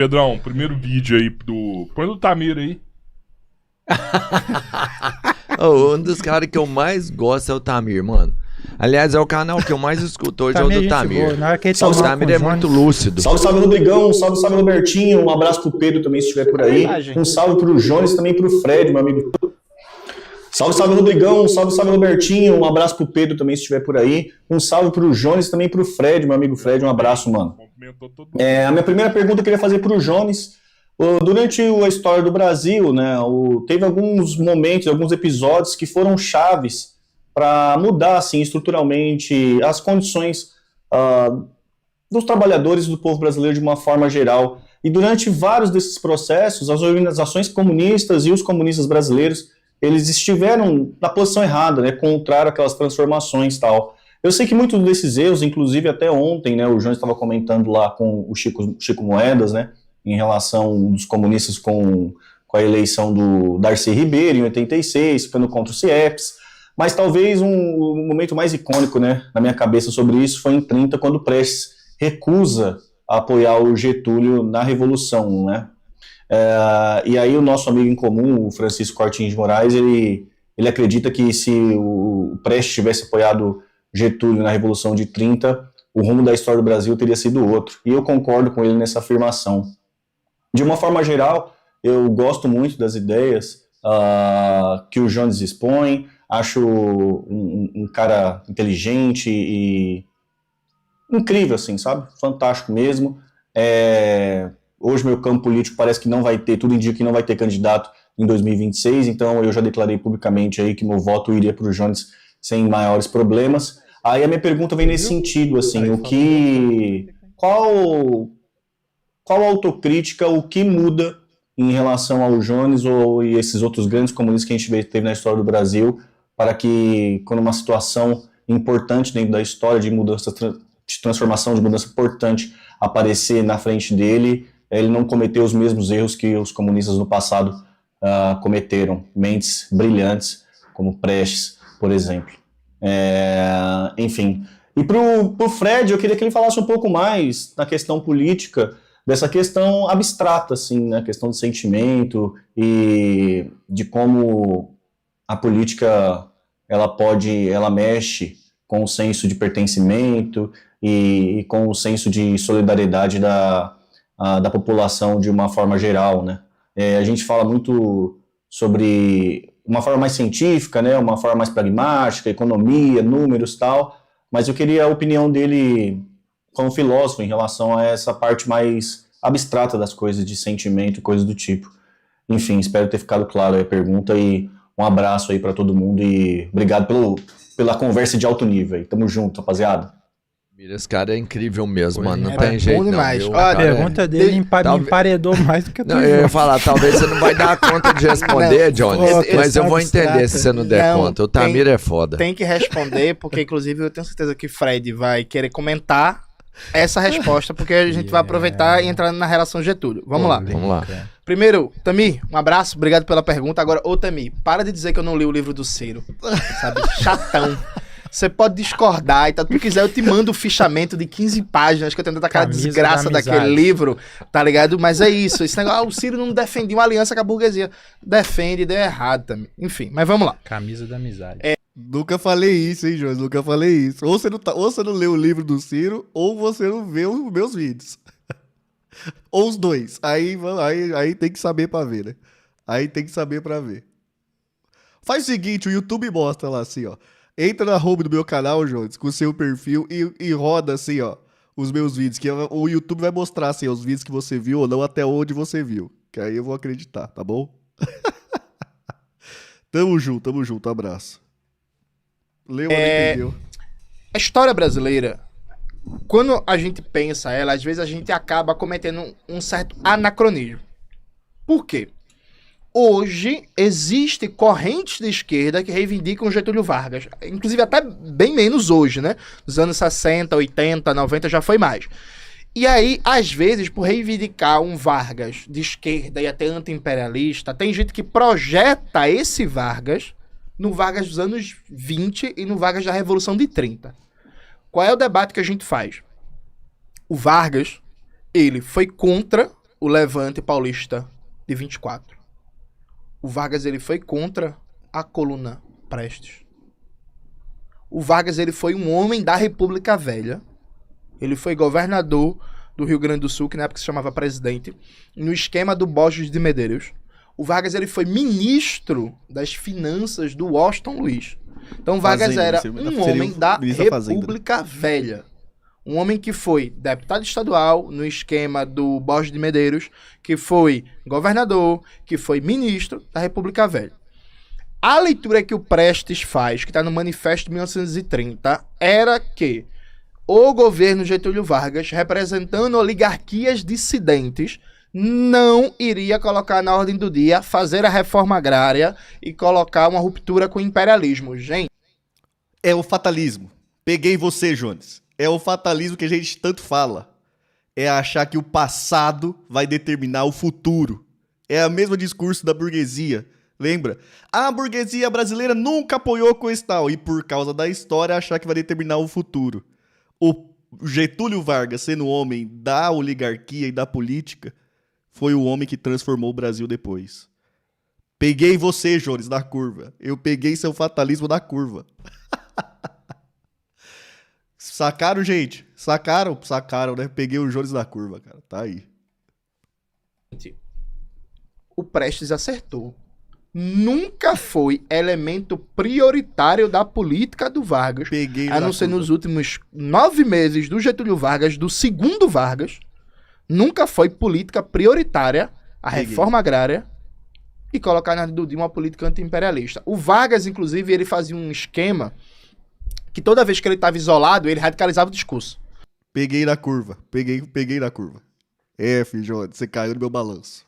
Pedrão, primeiro vídeo aí do... Põe do Tamir aí. Um dos caras que eu mais gosto é o Tamir, mano. Aliás, é o canal que eu mais escuto hoje, é o do Tamir. O Tamir é muito lúcido. Salve, salve, Rodrigão. Salve, salve, Robertinho. Um abraço pro Pedro também, se estiver por aí. Um salve pro Jones, também pro Fred, meu amigo. Salve, salve, Rodrigão. Salve, salve, Robertinho. Um abraço pro Pedro também, se estiver por aí. Um salve pro Jones, também pro Fred, meu amigo Fred. Um abraço, mano. A minha primeira pergunta eu queria fazer pro Jones. Durante a história do Brasil, né, teve alguns momentos, alguns episódios que foram chaves para mudar, assim, estruturalmente as condições dos trabalhadores do povo brasileiro de uma forma geral. E durante vários desses processos, as organizações comunistas e os comunistas brasileiros, eles estiveram na posição errada, né, contrário àquelas transformações e tal. Eu sei que muitos desses erros, inclusive até ontem, né, o João estava comentando lá com o Chico Moedas, né, em relação dos comunistas com a eleição do Darcy Ribeiro em 86, ficando contra o CIEPS, mas talvez um momento mais icônico, né, na minha cabeça sobre isso foi em 30, quando o Prestes recusa a apoiar o Getúlio na Revolução, né. E aí o nosso amigo em comum, o Francisco Cortinho de Moraes, ele acredita que se o Prestes tivesse apoiado Getúlio na Revolução de 30, o rumo da história do Brasil teria sido outro. E eu concordo com ele nessa afirmação. De uma forma geral, eu gosto muito das ideias que o Jones expõe, acho um cara inteligente e incrível, assim, sabe? Fantástico mesmo. Hoje meu campo político parece que não vai ter, tudo indica que não vai ter candidato em 2026, então eu já declarei publicamente aí que meu voto iria para o Jones sem maiores problemas. Aí a minha pergunta vem nesse sentido, assim, qual autocrítica, o que muda em relação ao Jones e esses outros grandes comunistas que a gente teve na história do Brasil, para que, quando uma situação importante dentro da história de mudança, de transformação, de mudança importante aparecer na frente dele, ele não cometeu os mesmos erros que os comunistas no passado cometeram, mentes brilhantes, como Prestes, por exemplo. Enfim. E pro Fred, eu queria que ele falasse um pouco mais na questão política, dessa questão abstrata, assim, né, questão de sentimento e de como a política ela mexe com o senso de pertencimento e com o senso de solidariedade da população de uma forma geral, né. A gente fala muito sobre uma forma mais científica, né, uma forma mais pragmática, economia, números e tal, mas eu queria a opinião dele como filósofo em relação a essa parte mais abstrata das coisas, de sentimento, coisas do tipo. Enfim, espero ter ficado claro aí a pergunta e um abraço aí para todo mundo e obrigado pela conversa de alto nível aí. Tamo junto, rapaziada. Esse cara é incrível mesmo, mano. Não tem jeito, não. A pergunta dele me emparedou mais do que eu ia falar, talvez você não vai dar conta de responder, Johnny, mas eu vou entender se você não der conta. O Tamir é foda. Tem que responder, porque inclusive eu tenho certeza que Fred vai querer comentar essa resposta, porque a gente vai aproveitar e entrar na relação Getúlio. Vamos lá. Primeiro, Tamir, um abraço, obrigado pela pergunta. Agora, Tamir, para de dizer que eu não li o livro do Ciro, sabe? Chatão. Você pode discordar e tal. Se tu quiser, eu te mando o fichamento de 15 páginas, que eu tenho tanta cara desgraça daquele livro, tá ligado? Mas é isso. Esse negócio, o Ciro não defendia uma aliança com a burguesia. Defende, deu errado também. Enfim, mas vamos lá. Camisa da amizade. Nunca falei isso, hein, Jones? Nunca falei isso. Ou você não leu o livro do Ciro, ou você não vê os meus vídeos. Ou os dois. Aí tem que saber pra ver, né? Aí tem que saber pra ver. Faz o seguinte, o YouTube mostra lá assim, ó. Entra na home do meu canal, Jones, com o seu perfil e roda assim, ó, os meus vídeos. Que o YouTube vai mostrar, assim, os vídeos que você viu ou não, até onde você viu. Que aí eu vou acreditar, tá bom? Tamo junto, abraço. Leu, entendeu? A história brasileira, quando a gente pensa ela, às vezes a gente acaba cometendo um certo anacronismo. Por quê? Hoje, existe correntes de esquerda que reivindicam Getúlio Vargas. Inclusive, até bem menos hoje, né? Nos anos 60, 80, 90 já foi mais. E aí, às vezes, por reivindicar um Vargas de esquerda e até anti-imperialista, tem gente que projeta esse Vargas no Vargas dos anos 20 e no Vargas da Revolução de 30. Qual é o debate que a gente faz? O Vargas, ele foi contra o Levante Paulista de 24. O Vargas, ele foi contra a coluna Prestes. O Vargas, ele foi um homem da República Velha. Ele foi governador do Rio Grande do Sul, que na época se chamava presidente, no esquema do Borges de Medeiros. O Vargas, ele foi ministro das finanças do Washington Luiz. Então, Vargas era um homem da República Velha. Um homem que foi deputado estadual no esquema do Borges de Medeiros, que foi governador, que foi ministro da República Velha. A leitura que o Prestes faz, que está no Manifesto de 1930, era que o governo Getúlio Vargas, representando oligarquias dissidentes, não iria colocar na ordem do dia fazer a reforma agrária e colocar uma ruptura com o imperialismo. Gente, é o fatalismo. Peguei você, Jones. É o fatalismo que a gente tanto fala. É achar que o passado vai determinar o futuro. É o mesmo discurso da burguesia. Lembra? A burguesia brasileira nunca apoiou com esse tal. E por causa da história, achar que vai determinar o futuro. O Getúlio Vargas, sendo homem da oligarquia e da política, foi o homem que transformou o Brasil depois. Peguei você, Jones, da curva. Eu peguei seu fatalismo da curva. Sacaram, gente? Sacaram? Sacaram, né? Peguei o Jones da curva, cara. Tá aí. O Prestes acertou. Nunca foi elemento prioritário da política do Vargas, a não ser nos últimos 9 meses do Getúlio Vargas, do segundo Vargas, nunca foi política prioritária a reforma agrária e colocar na do dia uma política anti-imperialista. O Vargas, inclusive, ele fazia um esquema que toda vez que ele estava isolado, ele radicalizava o discurso. Peguei na curva, peguei na curva. Filho, Jones, você caiu no meu balanço.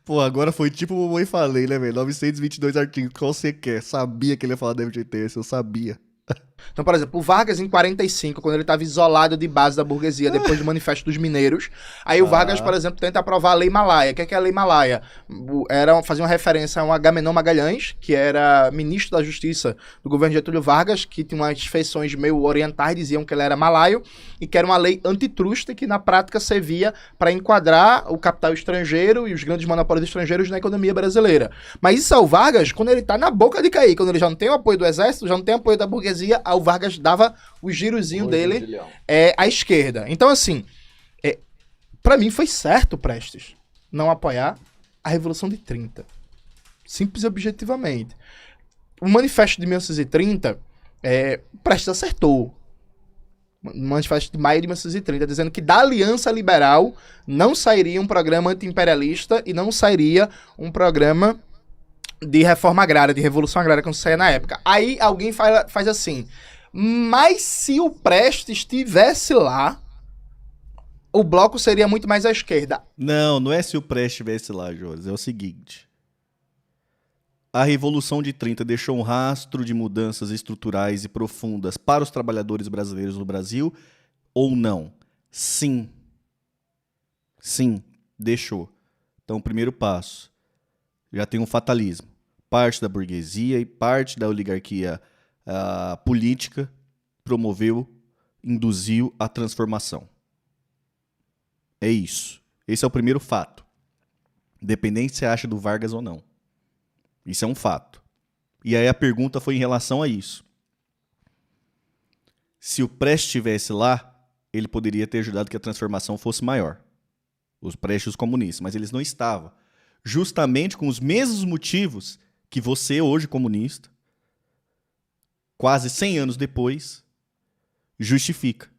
Pô, agora foi tipo o mamãe falei, né, velho? 922 artigos, qual você quer? Sabia que ele ia falar da FGTS, eu sabia. Então, por exemplo, o Vargas em 45, quando ele estava isolado de base da burguesia, depois do Manifesto dos Mineiros, aí o Vargas, por exemplo, tenta aprovar a Lei Malaya. O que é a Lei Malaya? Fazia uma referência a um Agamenon Magalhães, que era ministro da Justiça do governo Getúlio Vargas, que tinha umas feições meio orientais, diziam que ele era malaio, e que era uma lei antitruste que na prática servia para enquadrar o capital estrangeiro e os grandes monopólios estrangeiros na economia brasileira. Mas isso é o Vargas quando ele tá na boca de cair, quando ele já não tem o apoio do exército, já não tem o apoio da burguesia, o Vargas dava o girozinho dele à esquerda. Então, assim, pra mim foi certo, Prestes, não apoiar a Revolução de 30. Simples e objetivamente. O Manifesto de 1930, Prestes acertou. O Manifesto de maio de 1930, dizendo que da Aliança Liberal não sairia um programa anti-imperialista e não sairia um programa de reforma agrária, de revolução agrária, como saía na época. Aí alguém faz assim, mas se o Prestes estivesse lá, o bloco seria muito mais à esquerda. Não é se o Prestes estivesse lá, José, é o seguinte. A Revolução de 30 deixou um rastro de mudanças estruturais e profundas para os trabalhadores brasileiros no Brasil ou não? Sim. Sim, deixou. Então, o primeiro passo. Já tem um fatalismo. Parte da burguesia e parte da oligarquia política promoveu, induziu a transformação. É isso. Esse é o primeiro fato. Independente se você acha do Vargas ou não. Isso é um fato. E aí a pergunta foi em relação a isso. Se o Prestes estivesse lá, ele poderia ter ajudado que a transformação fosse maior. Os Prestes comunistas. Mas eles não estavam. Justamente com os mesmos motivos que você, hoje comunista, quase 100 anos depois, justifica.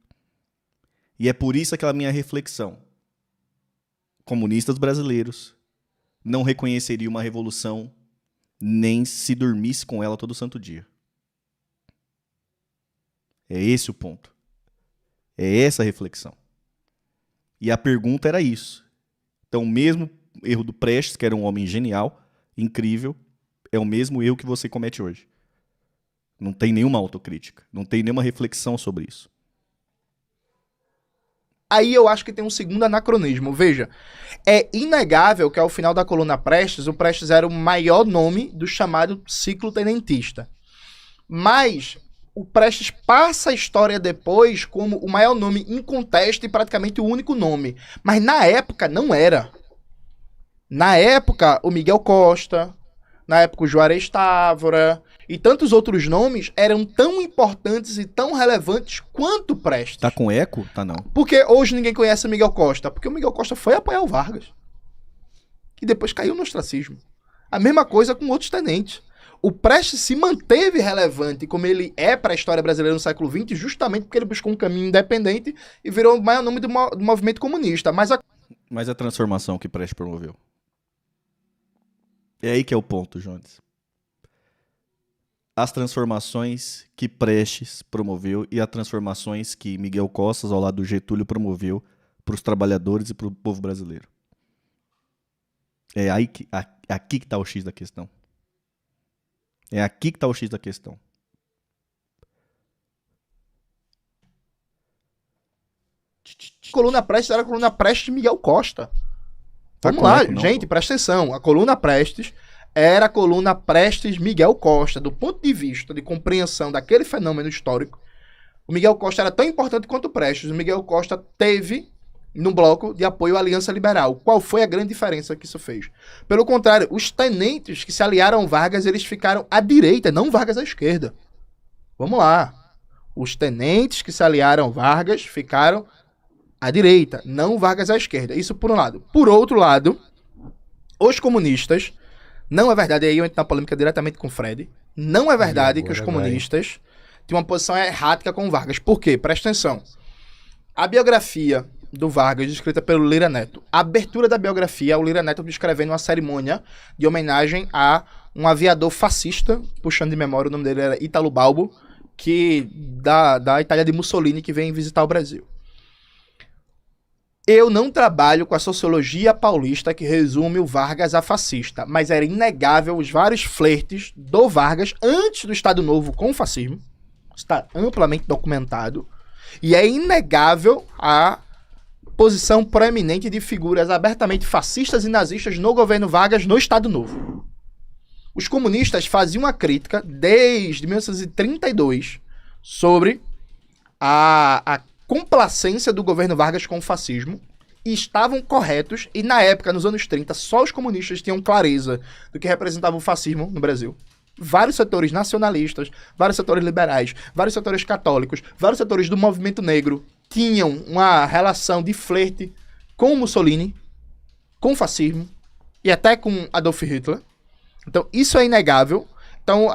E é por isso aquela minha reflexão. Comunistas brasileiros não reconheceriam uma revolução nem se dormisse com ela todo santo dia. É esse o ponto. É essa a reflexão. E a pergunta era isso. Então, mesmo erro do Prestes, que era um homem genial, incrível, é o mesmo erro que você comete hoje. Não tem nenhuma autocrítica, não tem nenhuma reflexão sobre isso. Aí eu acho que tem um segundo anacronismo. Veja, é inegável que ao final da coluna Prestes, o Prestes era o maior nome do chamado ciclo tenentista. Mas o Prestes passa a história depois como o maior nome inconteste e praticamente o único nome. Mas na época não era. Na época, o Miguel Costa, na época o Juarez Távora e tantos outros nomes eram tão importantes e tão relevantes quanto o Prestes. Tá com eco? Tá não. Porque hoje ninguém conhece o Miguel Costa. Porque o Miguel Costa foi apoiar o Vargas. E depois caiu no ostracismo. A mesma coisa com outros tenentes. O Prestes se manteve relevante como ele é para a história brasileira no século XX justamente porque ele buscou um caminho independente e virou o maior nome do movimento comunista. Mas a transformação que Prestes promoveu. É aí que é o ponto, Jones. As transformações que Prestes promoveu e as transformações que Miguel Costas, ao lado do Getúlio, promoveu para os trabalhadores e para o povo brasileiro. É aí que, aqui que está o X da questão. É aqui que está o X da questão. a coluna Prestes era a coluna Prestes de Miguel Costa. Vamos lá, gente, presta atenção. A coluna Prestes era a coluna Prestes Miguel Costa. Do ponto de vista de compreensão daquele fenômeno histórico, o Miguel Costa era tão importante quanto o Prestes. O Miguel Costa teve no bloco de apoio à Aliança Liberal. Qual foi a grande diferença que isso fez? Pelo contrário, os tenentes que se aliaram ao Vargas, eles ficaram à direita, não Vargas à esquerda. Vamos lá. Os tenentes que se aliaram ao Vargas ficaram à direita, não Vargas à esquerda. Isso por um lado. Por outro lado, os comunistas, não é verdade, aí eu entro na polêmica diretamente com o Fred, não é verdade que os comunistas tinham uma posição errática com o Vargas. Por quê? Presta atenção. A biografia do Vargas, escrita pelo Lira Neto. A abertura da biografia, o Lira Neto descrevendo uma cerimônia de homenagem a um aviador fascista, puxando de memória, o nome dele era Ítalo Balbo, que da Itália de Mussolini, que vem visitar o Brasil. Eu não trabalho com a sociologia paulista que resume o Vargas a fascista, mas era inegável os vários flertes do Vargas antes do Estado Novo com o fascismo. Está amplamente documentado. E é inegável a posição proeminente de figuras abertamente fascistas e nazistas no governo Vargas no Estado Novo. Os comunistas faziam uma crítica desde 1932 sobre a complacência do governo Vargas com o fascismo e estavam corretos, e na época, nos anos 30, só os comunistas tinham clareza do que representava o fascismo no Brasil. Vários setores nacionalistas, vários setores liberais, vários setores católicos, vários setores do movimento negro tinham uma relação de flerte com Mussolini, com o fascismo e até com Adolf Hitler. Então, isso é inegável. Então,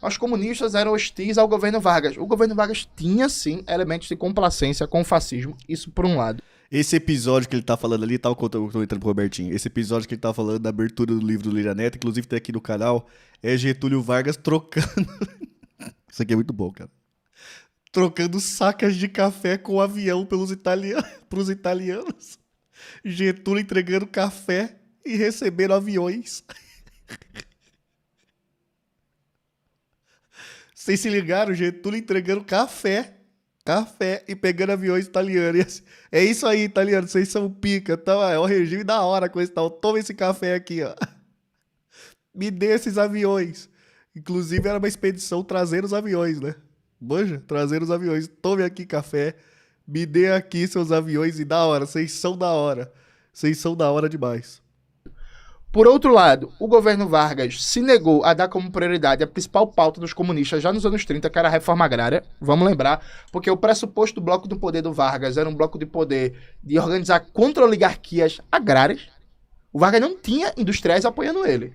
os comunistas eram hostis ao governo Vargas. O governo Vargas tinha, sim, elementos de complacência com o fascismo. Isso por um lado. Esse episódio que ele tá falando ali, eu tô entrando pro Robertinho, esse episódio que ele tá falando da abertura do livro do Lira Neto, inclusive tem aqui no canal, é Getúlio Vargas trocando... Isso aqui é muito bom, cara. Trocando sacas de café com avião pros italianos. Getúlio entregando café e recebendo aviões. Vocês se ligaram? Getúlio entregando café e pegando aviões italianos. É isso aí, italiano, vocês são pica. Então, é um regime da hora com esse tal. Toma esse café aqui, ó. Me dê esses aviões. Inclusive, era uma expedição trazer os aviões, né? Manja, trazer os aviões. Tome aqui café, me dê aqui seus aviões e da hora. Vocês são da hora. Vocês são da hora demais. Por outro lado, o governo Vargas se negou a dar como prioridade a principal pauta dos comunistas já nos anos 30, que era a reforma agrária. Vamos lembrar, porque o pressuposto do bloco do poder do Vargas era um bloco de poder de organizar contra-oligarquias agrárias. O Vargas não tinha industriais apoiando ele.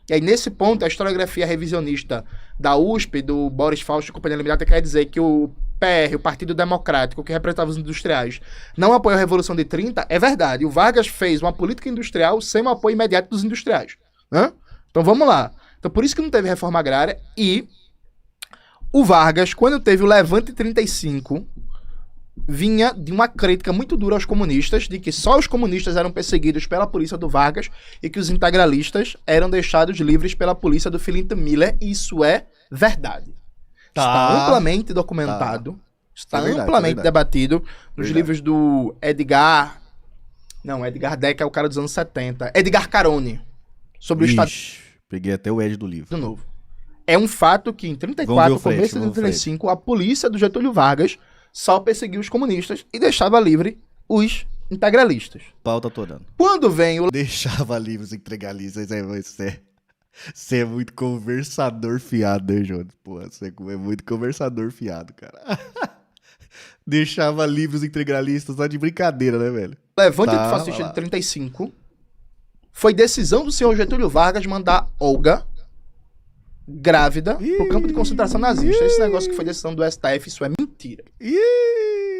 E aí, nesse ponto, a historiografia revisionista da USP, do Boris Fausto e Companhia Limitada, quer dizer que o PR, o Partido Democrático, que representava os industriais, não apoiou a Revolução de 30, é verdade. O Vargas fez uma política industrial sem o apoio imediato dos industriais. Né? Então, vamos lá. Então, por isso que não teve reforma agrária. E o Vargas, quando teve o Levante 35... vinha de uma crítica muito dura aos comunistas, de que só os comunistas eram perseguidos pela polícia do Vargas e que os integralistas eram deixados livres pela polícia do Philip Miller. Isso é verdade. Está amplamente documentado, está amplamente debatido nos livros do Edgar Deck é o cara dos anos 70, Edgar Carone, sobre o Estado... Peguei até o Ed do livro. De novo. É um fato que em 34, começo de 35, a polícia do Getúlio Vargas só perseguiu os comunistas e deixava livre os integralistas. Pau tá torando. Quando vem o... Deixava livre os integralistas, você é muito conversador fiado, né, Jones? Pô, você é muito conversador fiado, cara. Deixava livre os integralistas, só de brincadeira, né, velho? Levante antifascista de 35 foi decisão do senhor Getúlio Vargas mandar Olga grávida pro campo de concentração nazista. Esse negócio que foi decisão do STF, isso é mentira.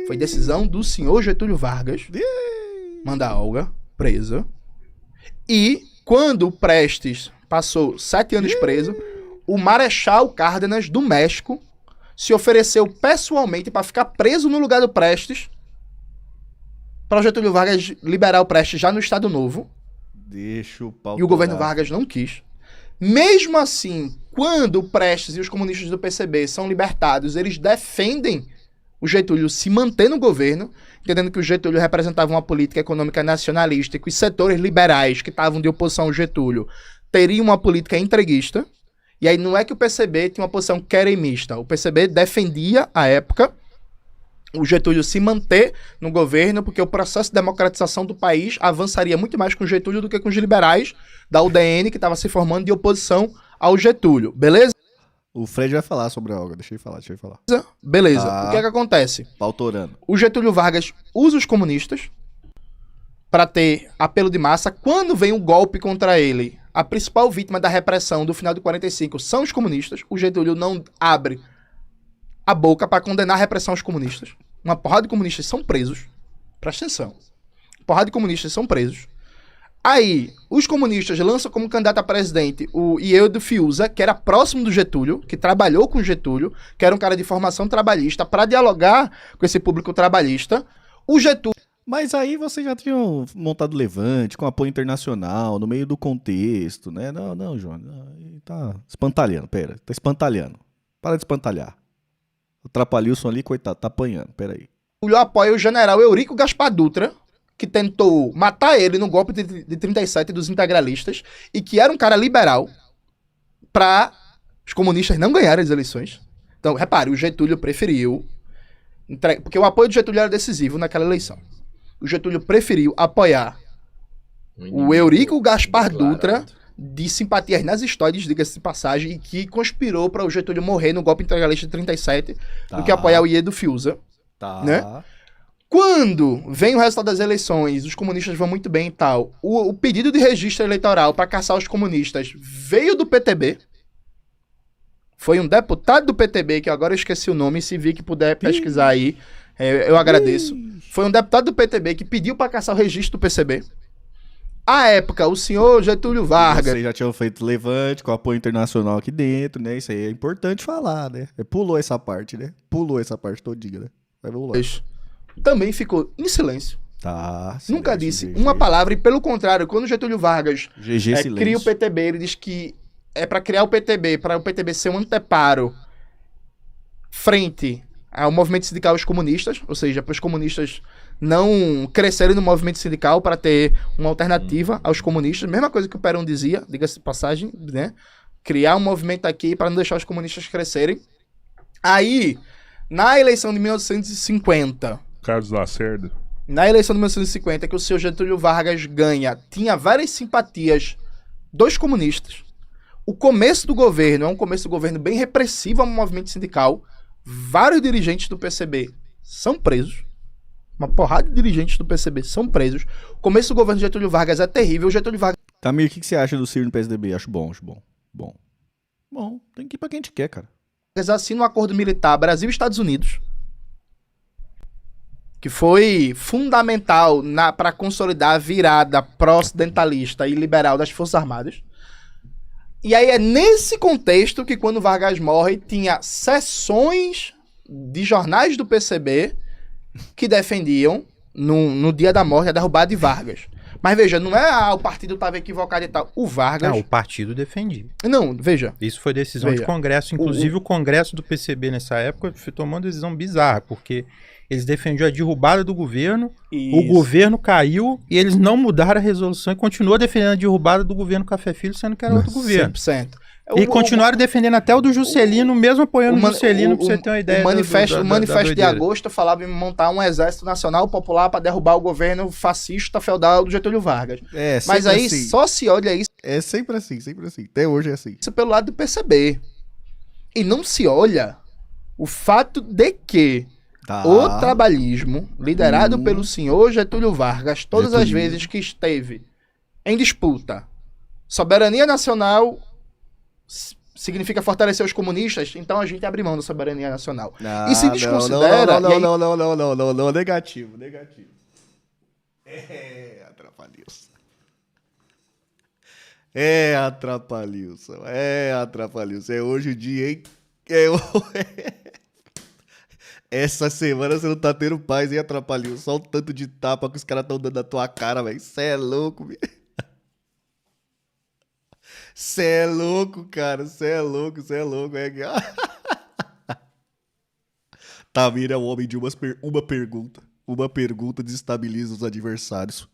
Foi decisão do senhor Getúlio Vargas mandar Olga presa. E quando o Prestes passou 7 anos preso, o Marechal Cárdenas do México se ofereceu pessoalmente para ficar preso no lugar do Prestes, para o Getúlio Vargas liberar o Prestes já no Estado Novo. Deixa o pau. E o governo Vargas não quis. Mesmo assim, quando o Prestes e os comunistas do PCB são libertados, eles defendem o Getúlio se manter no governo, entendendo que o Getúlio representava uma política econômica nacionalista e que os setores liberais que estavam de oposição ao Getúlio teriam uma política entreguista. E aí não é que o PCB tinha uma posição queremista. O PCB defendia, à época, o Getúlio se manter no governo, porque o processo de democratização do país avançaria muito mais com o Getúlio do que com os liberais da UDN, que estava se formando de oposição ao Getúlio. Beleza? O Fred vai falar sobre a Olga, deixa ele falar. Beleza. O que é que acontece? Pautorando. O Getúlio Vargas usa os comunistas para ter apelo de massa. Quando vem um golpe contra ele, a principal vítima da repressão do final de 45 são os comunistas. O Getúlio não abre a boca para condenar a repressão aos comunistas. Uma porrada de comunistas são presos. Presta atenção. Uma porrada de comunistas são presos. Aí, os comunistas lançam como candidato a presidente o Ieudo Fiuza, que era próximo do Getúlio, que trabalhou com o Getúlio, que era um cara de formação trabalhista, para dialogar com esse público trabalhista. O Getúlio... Mas aí vocês já tinham montado Levante, com apoio internacional, no meio do contexto, né? Não, João, tá espantalhando, pera, tá espantalhando. Para de espantalhar. O Trapalhilson ali, coitado, tá apanhando, peraí. O apoia o general Eurico Gaspar Dutra, que tentou matar ele no golpe de 37 dos integralistas, e que era um cara liberal, para os comunistas não ganharem as eleições. Então, repare, o Getúlio preferiu... Porque o apoio do Getúlio era decisivo naquela eleição. O Getúlio preferiu apoiar o Eurico Gaspar Dutra, de simpatias nazistóides, diga-se de passagem, e que conspirou para o Getúlio morrer no golpe integralista de 37, do que apoiar o Ieudo Fiuza. Né? Quando vem o resultado das eleições, os comunistas vão muito bem e tal, o pedido de registro eleitoral para caçar os comunistas veio do PTB. Foi um deputado do PTB, que agora eu esqueci o nome, se vir que puder pesquisar aí, eu agradeço. Foi um deputado do PTB que pediu para caçar o registro do PCB. À época, o senhor Getúlio Vargas... Vocês já tinham feito Levante com apoio internacional aqui dentro, né? Isso aí é importante falar, né? Pulou essa parte, né? Pulou essa parte todinha, né? Vamos lá. Também ficou em silêncio. Silêncio, nunca disse uma palavra, e pelo contrário, quando o Getúlio Vargas cria o PTB, ele diz que é para criar o PTB, para o PTB ser um anteparo frente ao movimento sindical aos comunistas, ou seja, para os comunistas não crescerem no movimento sindical, para ter uma alternativa aos comunistas. Mesma coisa que o Perón dizia, diga-se de passagem, né? Criar um movimento aqui para não deixar os comunistas crescerem. Aí, na eleição de 1950... Carlos Lacerda. Na eleição de 1950, que o senhor Getúlio Vargas ganha, tinha várias simpatias dos comunistas. O começo do governo é um começo do governo bem repressivo ao movimento sindical. Vários dirigentes do PCB são presos. Uma porrada de dirigentes do PCB são presos. O começo do governo de Getúlio Vargas é terrível. O Getúlio Vargas... Tamir, o que você acha do Ciro no PSDB? Acho bom. Bom, tem que ir pra quem a gente quer, cara. Assina um acordo militar Brasil e Estados Unidos, que foi fundamental para consolidar a virada pró-ocidentalista e liberal das Forças Armadas. E aí é nesse contexto que, quando Vargas morre, tinha seções de jornais do PCB que defendiam, no dia da morte, a derrubada de Vargas. Mas veja, não é o partido estava equivocado e tal. O Vargas... Não, o partido defendia. Não, veja. Isso foi decisão de Congresso. Inclusive, o Congresso do PCB, nessa época, tomou uma decisão bizarra, porque eles defendiam a derrubada do governo, o governo caiu e eles não mudaram a resolução e continuou defendendo a derrubada do governo Café Filho, sendo que era outro governo. 100%. E continuaram defendendo até o do Juscelino, mesmo apoiando o Juscelino, pra você ter uma ideia. O manifesto de agosto falava em montar um exército nacional popular para derrubar o governo fascista feudal do Getúlio Vargas. Mas aí assim. Só se olha isso. É sempre assim, sempre assim. Até hoje é assim. Isso pelo lado do PCB. E não se olha o fato de que o trabalhismo, liderado pelo senhor Getúlio Vargas, todas as vezes que esteve em disputa, soberania nacional significa fortalecer os comunistas, então a gente abre mão da soberania nacional. E se desconsidera... Não, negativo. Atrapalhou-se. É hoje o dia, hein? Essa semana você não tá tendo paz, hein, atrapalhou. Só o tanto de tapa que os caras tão dando na tua cara, velho. Cê é louco, velho. Cê é louco, cara. Cê é louco. Tamir é um homem de uma pergunta. Uma pergunta desestabiliza os adversários.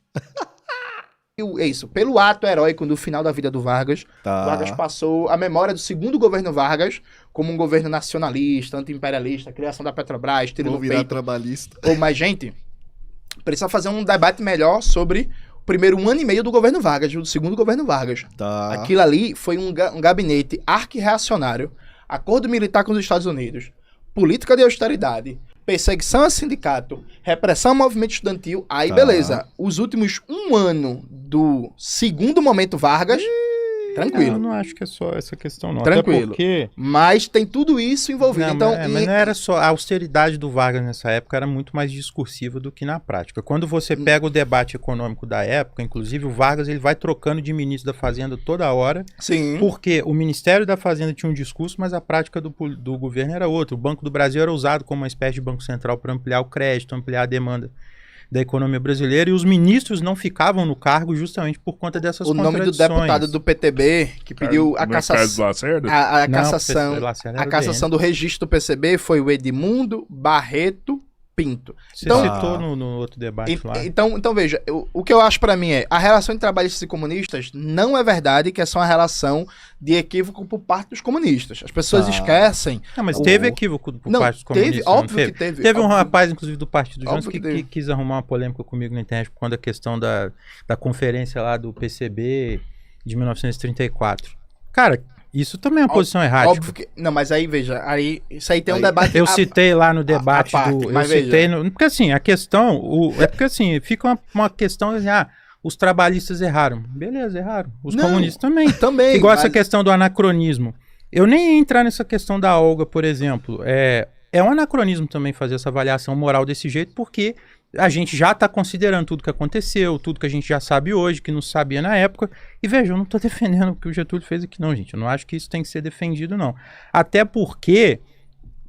É isso, pelo ato heróico do final da vida do Vargas, Vargas passou a memória do segundo governo Vargas como um governo nacionalista, anti-imperialista, criação da Petrobras, tiro no peito. Trabalhista. Mas, gente, precisa fazer um debate melhor sobre o primeiro 1 ano e meio do governo Vargas, do segundo governo Vargas. Aquilo ali foi um gabinete arqui-reacionário, acordo militar com os Estados Unidos, política de austeridade, perseguição a sindicato, repressão ao movimento estudantil, aí beleza. Os últimos 1 ano do segundo momento Vargas, tranquilo. Eu não acho que é só essa questão, não. Tranquilo. Até porque... Mas tem tudo isso envolvido. Mas não era só... A austeridade do Vargas nessa época era muito mais discursiva do que na prática. Quando você pega o debate econômico da época, inclusive o Vargas ele vai trocando de ministro da Fazenda toda hora. Sim. Porque o Ministério da Fazenda tinha um discurso, mas a prática do governo era outra. O Banco do Brasil era usado como uma espécie de banco central para ampliar o crédito, ampliar a demanda da economia brasileira, e os ministros não ficavam no cargo justamente por conta dessas contradições. O nome do deputado do PTB que pediu a cassação, a cassação do registro do PCB foi o Edmundo Barreto Pinto. Você citou no outro debate lá. Então veja, o que eu acho pra mim a relação entre trabalhistas e comunistas não é verdade que é só uma relação de equívoco por parte dos comunistas. As pessoas esquecem. Não, mas teve equívoco por parte dos comunistas. Óbvio que teve. Teve um rapaz, inclusive, do Partido Jones que quis arrumar uma polêmica comigo na internet por conta da questão da conferência lá do PCB de 1934. Cara, isso também é uma posição errada. Óbvio que... Não, mas aí, veja, isso aí tem um debate... Eu citei lá no debate porque assim, a questão... porque assim, fica uma questão assim, os trabalhistas erraram. Beleza, erraram. Os comunistas também. Igual essa questão do anacronismo. Eu nem ia entrar nessa questão da Olga, por exemplo. É um anacronismo também fazer essa avaliação moral desse jeito, porque a gente já está considerando tudo que aconteceu, tudo que a gente já sabe hoje, que não sabia na época. E veja, eu não estou defendendo o que o Getúlio fez aqui não, gente. Eu não acho que isso tem que ser defendido, não. Até porque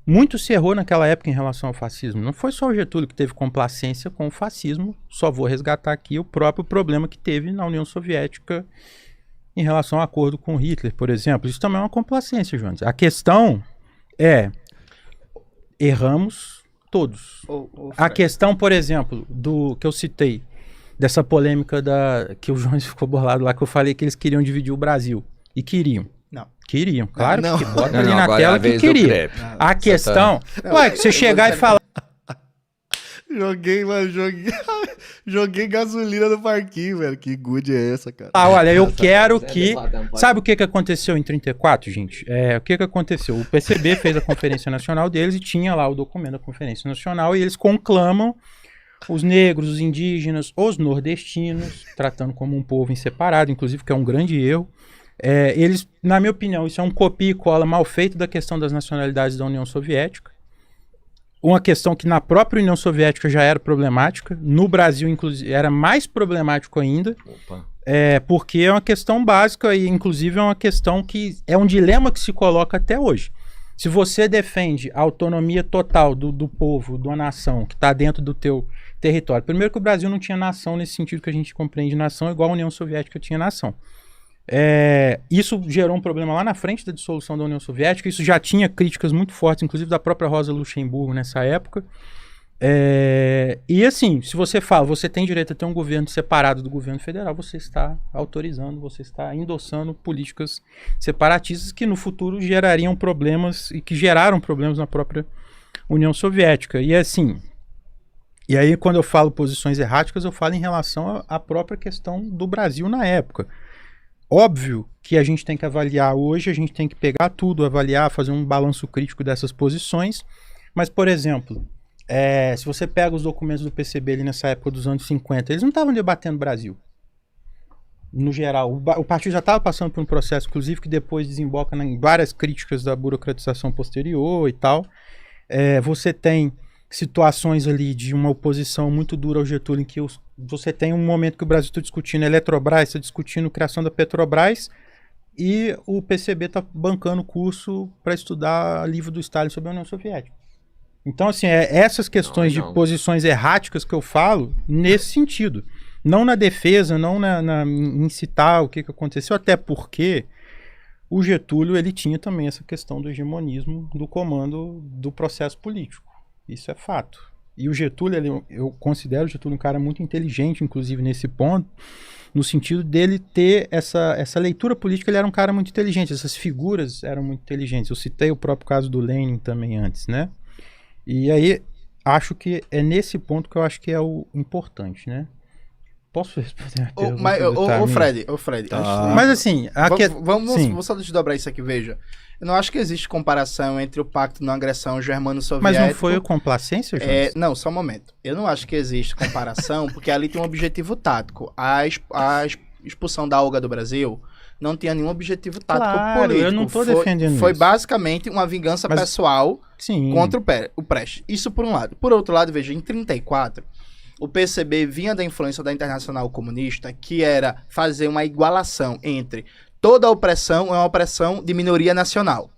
muito se errou naquela época em relação ao fascismo. Não foi só o Getúlio que teve complacência com o fascismo. Só vou resgatar aqui o próprio problema que teve na União Soviética em relação ao acordo com Hitler, por exemplo. Isso também é uma complacência, Jones. A questão é... Erramos todos. A questão, por exemplo, do que eu citei, dessa polêmica que o Jones ficou bolado lá, que eu falei que eles queriam dividir o Brasil. E queriam. Não. Queriam, claro, que bota ali na tela que queria. A questão... você chegar e falar... Joguei gasolina no parquinho, velho. Que good é essa, cara? Olha, eu quero que... Sabe o que aconteceu em 34, gente? O que aconteceu? O PCB fez a Conferência Nacional deles e tinha lá o documento da Conferência Nacional e eles conclamam os negros, os indígenas, os nordestinos, tratando como um povo em separado, inclusive, que é um grande erro. Eles, na minha opinião, isso é um copia e cola mal feito da questão das nacionalidades da União Soviética. Uma questão que na própria União Soviética já era problemática, no Brasil, inclusive, era mais problemático ainda, porque é uma questão básica e, inclusive, é uma questão que é um dilema que se coloca até hoje. Se você defende a autonomia total do povo, da nação, que está dentro do teu território, primeiro que o Brasil não tinha nação nesse sentido que a gente compreende nação, igual a União Soviética tinha nação. Isso gerou um problema lá na frente da dissolução da União Soviética. Isso já tinha críticas muito fortes, inclusive da própria Rosa Luxemburgo nessa época. E assim, se você fala, você tem direito a ter um governo separado do governo federal, você está autorizando, você está endossando políticas separatistas que no futuro gerariam problemas e que geraram problemas na própria União Soviética. E assim, e aí quando eu falo posições erráticas, eu falo em relação à própria questão do Brasil na época. Óbvio que a gente tem que avaliar hoje, a gente tem que pegar tudo, avaliar, fazer um balanço crítico dessas posições, mas, por exemplo, se você pega os documentos do PCB ali nessa época dos anos 50, eles não estavam debatendo o Brasil. No geral, o partido já estava passando por um processo, inclusive, que depois desemboca em várias críticas da burocratização posterior e tal. Você tem situações ali de uma oposição muito dura ao Getúlio, em que você tem um momento que o Brasil está discutindo a Eletrobras, está discutindo a criação da Petrobras, e o PCB está bancando curso para estudar livro do Stalin sobre a União Soviética. Então, assim, essas questões de posições erráticas que eu falo nesse sentido. Não na defesa, não em citar o que aconteceu, até porque o Getúlio ele tinha também essa questão do hegemonismo do comando do processo político. Isso é fato. E o Getúlio, eu considero o Getúlio um cara muito inteligente, inclusive nesse ponto, no sentido dele ter essa leitura política, ele era um cara muito inteligente, essas figuras eram muito inteligentes. Eu citei o próprio caso do Lenin também antes, né? E aí, acho que é nesse ponto que eu acho que é o importante, né? Posso responder a pergunta? Ô Fred, mas assim... Vamos só desdobrar isso aqui, veja. Eu não acho que existe comparação entre o pacto de não agressão germano-soviético... Mas não foi complacência, Jones? Não, só um momento. Eu não acho que existe comparação, porque ali tem um objetivo tático. A expulsão da Olga do Brasil não tinha nenhum objetivo tático político. Eu não estou defendendo Foi isso. Basicamente uma vingança pessoal contra o Prestes. Isso por um lado. Por outro lado, veja, em 1934, o PCB vinha da influência da Internacional Comunista, que era fazer uma igualação entre toda a opressão é uma opressão de minoria nacional.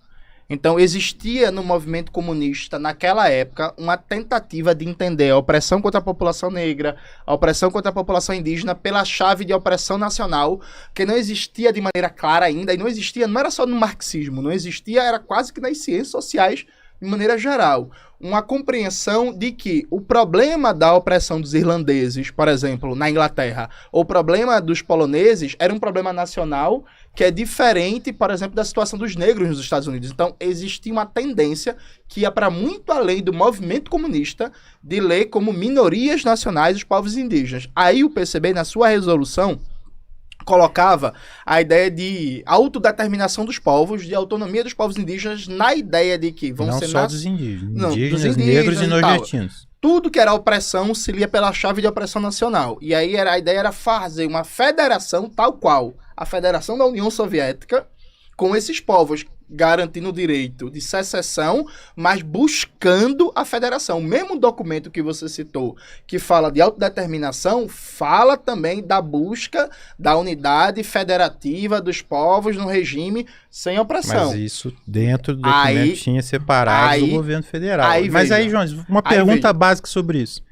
Então, existia no movimento comunista, naquela época, uma tentativa de entender a opressão contra a população negra, a opressão contra a população indígena, pela chave de opressão nacional, que não existia de maneira clara ainda, e não existia, não era só no marxismo, não existia, era quase que nas ciências sociais, de maneira geral. Uma compreensão de que o problema da opressão dos irlandeses, por exemplo, na Inglaterra, ou o problema dos poloneses, era um problema nacional que é diferente, por exemplo, da situação dos negros nos Estados Unidos. Então, existia uma tendência que ia para muito além do movimento comunista de ler como minorias nacionais os povos indígenas. Aí o PCB, na sua resolução, colocava a ideia de autodeterminação dos povos, de autonomia dos povos indígenas, na ideia de que vão ser... Não só dos indígenas, dos indígenas, negros e nordestinos. Tudo que era opressão se lia pela chave de opressão nacional. E aí a ideia era fazer uma federação tal qual a Federação da União Soviética, com esses povos garantindo o direito de secessão, mas buscando a federação. O mesmo documento que você citou, que fala de autodeterminação, fala também da busca da unidade federativa dos povos no regime sem opressão. Mas isso dentro do documento tinha separado do governo federal. Mas aí, Jones, uma pergunta básica sobre isso.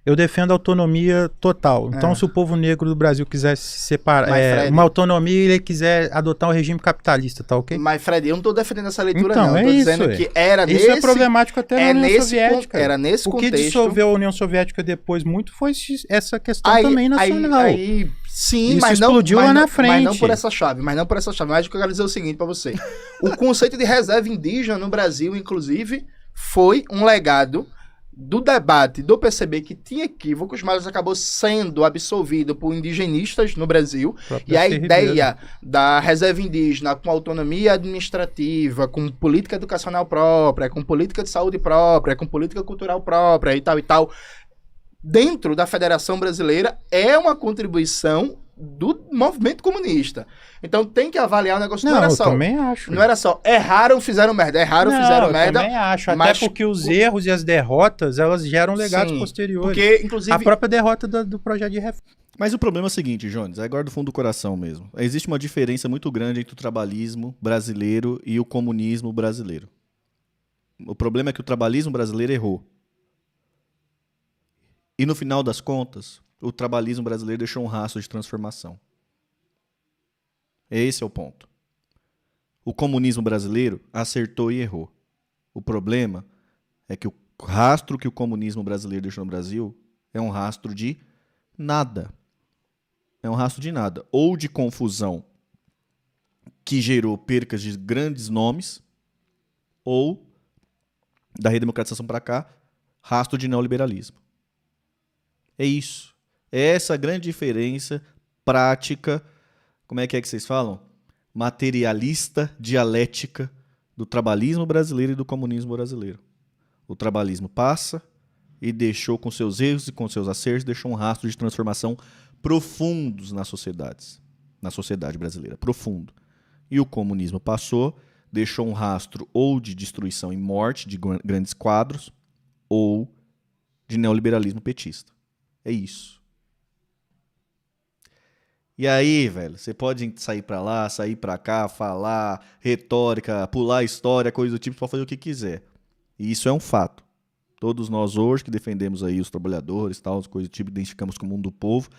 Eu defendo a autonomia total. Então, se o povo negro do Brasil quiser se separar, uma autonomia e ele quiser adotar um regime capitalista, tá ok? Mas, Fred, eu não estou defendendo essa leitura, então, não. Eu tô dizendo que era isso nesse... é problemático até na União Soviética. Era nesse contexto... O que dissolveu a União Soviética depois muito foi essa questão também nacional. Sim, isso mas explodiu lá na frente. Mas não por essa chave. Mas o que eu quero dizer é o seguinte para você. O conceito de reserva indígena no Brasil, inclusive, foi um legado do debate do PCB que tinha equívocos, mas acabou sendo absolvido por indigenistas no Brasil. E a ideia da reserva indígena com autonomia administrativa, com política educacional própria, com política de saúde própria, com política cultural própria e tal, dentro da Federação Brasileira, é uma contribuição do movimento comunista. Então tem que avaliar o negócio. Não era só. Eu também acho. Não era só erraram, fizeram merda. Eu também acho. Até porque os erros e as derrotas, elas geram legados posteriores. Porque, inclusive... A própria derrota do projeto de reforma. Mas o problema é o seguinte, Jones, é agora do fundo do coração mesmo. Existe uma diferença muito grande entre o trabalhismo brasileiro e o comunismo brasileiro. O problema é que o trabalhismo brasileiro errou. E no final das contas, o trabalhismo brasileiro deixou um rastro de transformação. Esse é o ponto. O comunismo brasileiro acertou e errou. O problema é que rastro que o comunismo brasileiro deixou no Brasil é um rastro de nada. É um rastro de nada. Ou de confusão que gerou percas de grandes nomes, ou da redemocratização para cá, rastro de neoliberalismo. É isso. É essa a grande diferença prática, como é que vocês falam? Materialista, dialética do trabalhismo brasileiro e do comunismo brasileiro. O trabalhismo passa e deixou com seus erros e com seus acertos, deixou um rastro de transformação profundos na sociedade brasileira, profundo. E o comunismo passou, deixou um rastro ou de destruição e morte de grandes quadros, ou de neoliberalismo petista. É isso. E aí, velho, você pode sair pra lá, sair pra cá, falar, retórica, pular história, coisa do tipo, pode fazer o que quiser. E isso é um fato. Todos nós hoje que defendemos aí os trabalhadores, tal, as coisas do tipo, identificamos com o mundo do povo,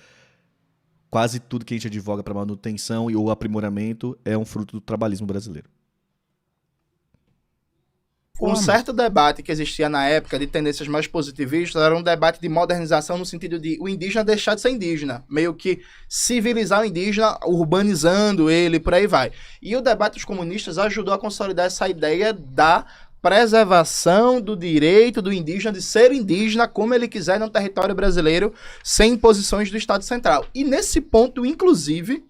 quase tudo que a gente advoga para manutenção e o aprimoramento é um fruto do trabalhismo brasileiro. Um certo debate que existia na época de tendências mais positivistas era um debate de modernização no sentido de o indígena deixar de ser indígena, meio que civilizar o indígena, urbanizando ele, por aí vai. E o debate dos comunistas ajudou a consolidar essa ideia da preservação do direito do indígena de ser indígena como ele quiser no território brasileiro, sem imposições do Estado Central. E nesse ponto, inclusive,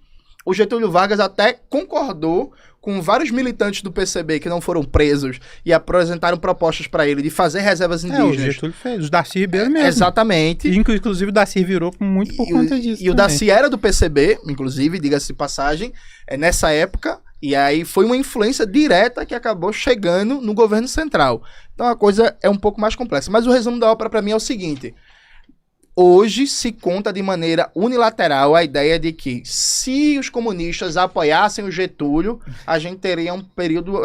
o Getúlio Vargas até concordou com vários militantes do PCB que não foram presos e apresentaram propostas para ele de fazer reservas indígenas. O Getúlio fez, o Darcy Ribeiro mesmo. Exatamente. E, inclusive o Darcy virou muito por conta disso. E o Darcy era do PCB, inclusive, diga-se de passagem, nessa época, e aí foi uma influência direta que acabou chegando no governo central. Então a coisa é um pouco mais complexa. Mas o resumo da ópera para mim é o seguinte: hoje se conta de maneira unilateral a ideia de que se os comunistas apoiassem o Getúlio, a gente teria um período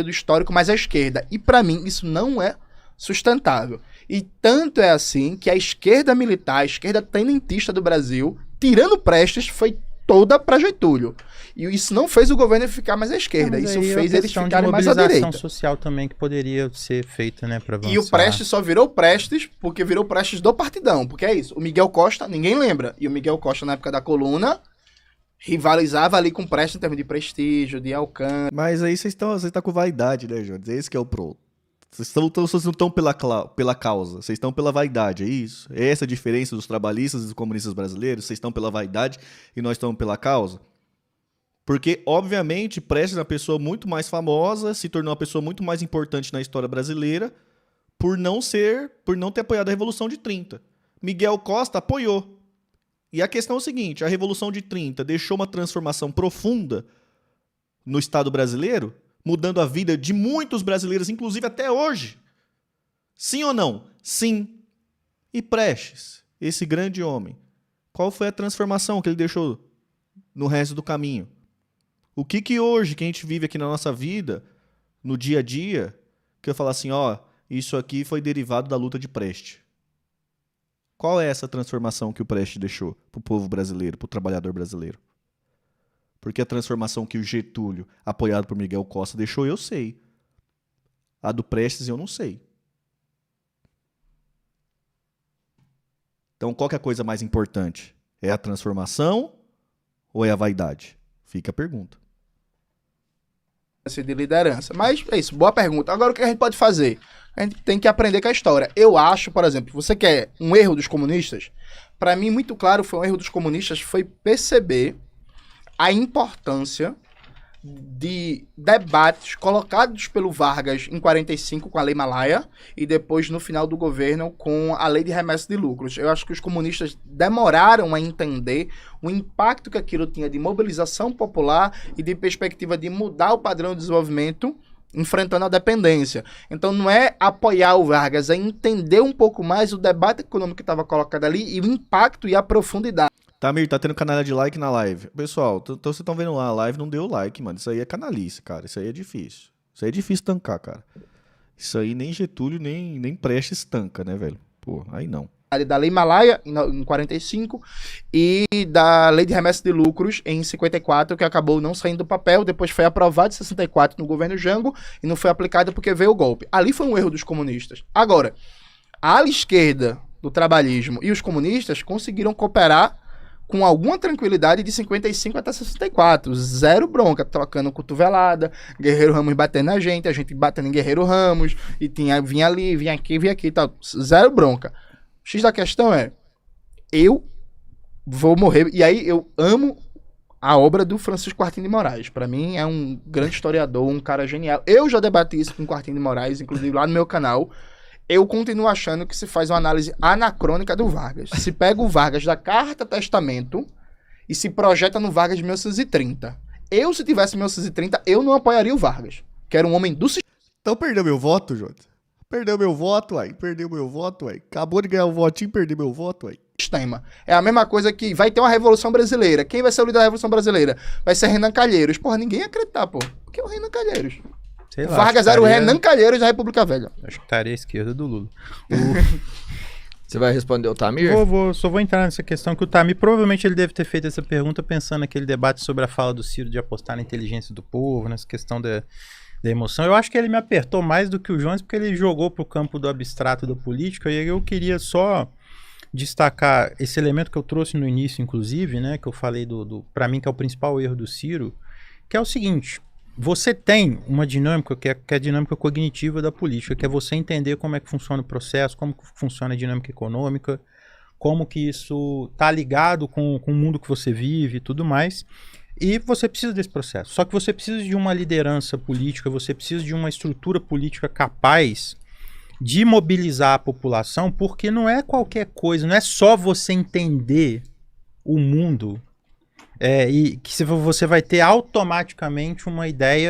histórico mais à esquerda. E para mim isso não é sustentável. E tanto é assim que a esquerda militar, a esquerda tenentista do Brasil, tirando Prestes, foi toda para Getúlio. E isso não fez o governo ficar mais à esquerda, isso fez eles ficarem mais à direita. Mobilização social também que poderia ser feita, né, para avançar. E o Prestes só virou Prestes porque virou Prestes do Partidão, porque é isso. O Miguel Costa, ninguém lembra. E o Miguel Costa, na época da coluna, rivalizava ali com o Prestes em termos de prestígio, de alcance. Mas aí vocês estão com vaidade, né, Jones? É esse que é o pro. Vocês não estão pela causa, vocês estão pela vaidade, é isso? É essa a diferença dos trabalhistas e dos comunistas brasileiros? Vocês estão pela vaidade e nós estamos pela causa? Porque, obviamente, Prestes é uma pessoa muito mais famosa, se tornou uma pessoa muito mais importante na história brasileira por não ter apoiado a Revolução de 30. Miguel Costa apoiou. E a questão é o seguinte: a Revolução de 30 deixou uma transformação profunda no Estado brasileiro, mudando a vida de muitos brasileiros, inclusive até hoje. Sim ou não? Sim. E Prestes, esse grande homem, qual foi a transformação que ele deixou no resto do caminho? O que hoje, que a gente vive aqui na nossa vida, no dia a dia, que eu falo assim, ó, isso aqui foi derivado da luta de Prestes. Qual é essa transformação que o Prestes deixou pro povo brasileiro, pro trabalhador brasileiro? Porque a transformação que o Getúlio, apoiado por Miguel Costa, deixou, eu sei. A do Prestes eu não sei. Então, qual que é a coisa mais importante? É a transformação ou é a vaidade? Fica a pergunta. De liderança. Mas é isso, boa pergunta. Agora o que a gente pode fazer? A gente tem que aprender com a história. Eu acho, por exemplo, você quer um erro dos comunistas? Para mim, muito claro, foi um erro dos comunistas, foi perceber a importância de debates colocados pelo Vargas em 45 com a Lei Malaya e depois no final do governo com a Lei de Remessa de Lucros. Eu acho que os comunistas demoraram a entender o impacto que aquilo tinha de mobilização popular e de perspectiva de mudar o padrão de desenvolvimento enfrentando a dependência. Então não é apoiar o Vargas, é entender um pouco mais o debate econômico que estava colocado ali e o impacto e a profundidade. Tamir, tá tendo canal de like na live. Pessoal, então vocês estão vendo lá, a live não deu like, mano. Isso aí é canalice, cara. Isso aí é difícil. Isso aí é difícil tancar, cara. Isso aí nem Getúlio, nem Prestes tanca, né, velho? Pô, aí não. da Lei Malaya, em 45, e da Lei de Remessa de Lucros, em 54, que acabou não saindo do papel, depois foi aprovado em 64 no governo Jango, e não foi aplicado porque veio o golpe. Ali foi um erro dos comunistas. Agora, a ala esquerda do trabalhismo e os comunistas conseguiram cooperar com alguma tranquilidade de 55 até 64. Zero bronca, trocando cotovelada, Guerreiro Ramos batendo na gente, a gente batendo em Guerreiro Ramos, e vinha ali, vinha aqui e tal. Zero bronca. O X da questão é, eu vou morrer, e aí eu amo a obra do Francisco Quartim de Moraes. Para mim é um grande historiador, um cara genial. Eu já debati isso com o Quartim de Moraes, inclusive lá no meu canal. Eu continuo achando que se faz uma análise anacrônica do Vargas. Se pega o Vargas da Carta Testamento e se projeta no Vargas de 1930. Eu, se tivesse 1930, eu não apoiaria o Vargas, que era um homem do sistema. Então perdeu meu voto, Jota? Perdeu meu voto, uai. Perdeu meu voto, uai. Acabou de ganhar um votinho e perdeu meu voto, uai. É a mesma coisa que vai ter uma Revolução Brasileira. Quem vai ser o líder da Revolução Brasileira? Vai ser Renan Calheiros. Porra, ninguém ia acreditar, pô. Porque é o Renan Calheiros. Sei lá, Vargas era o Renan Calheiros da República Velha. Acho que estaria à esquerda do Lula. Você vai responder o Tamir? Só vou entrar nessa questão que o Tamir, provavelmente ele deve ter feito essa pergunta pensando naquele debate sobre a fala do Ciro de apostar na inteligência do povo, nessa questão da emoção. Eu acho que ele me apertou mais do que o Jones, porque ele jogou pro campo do abstrato da política, e eu queria só destacar esse elemento que eu trouxe no início, inclusive, né, que eu falei para mim que é o principal erro do Ciro, que é o seguinte: você tem uma dinâmica que é a dinâmica cognitiva da política, que é você entender como é que funciona o processo, como que funciona a dinâmica econômica, como que isso está ligado com o mundo que você vive e tudo mais. E você precisa desse processo. Só que você precisa de uma liderança política, você precisa de uma estrutura política capaz de mobilizar a população, porque não é qualquer coisa, não é só você entender o mundo e que você vai ter automaticamente uma ideia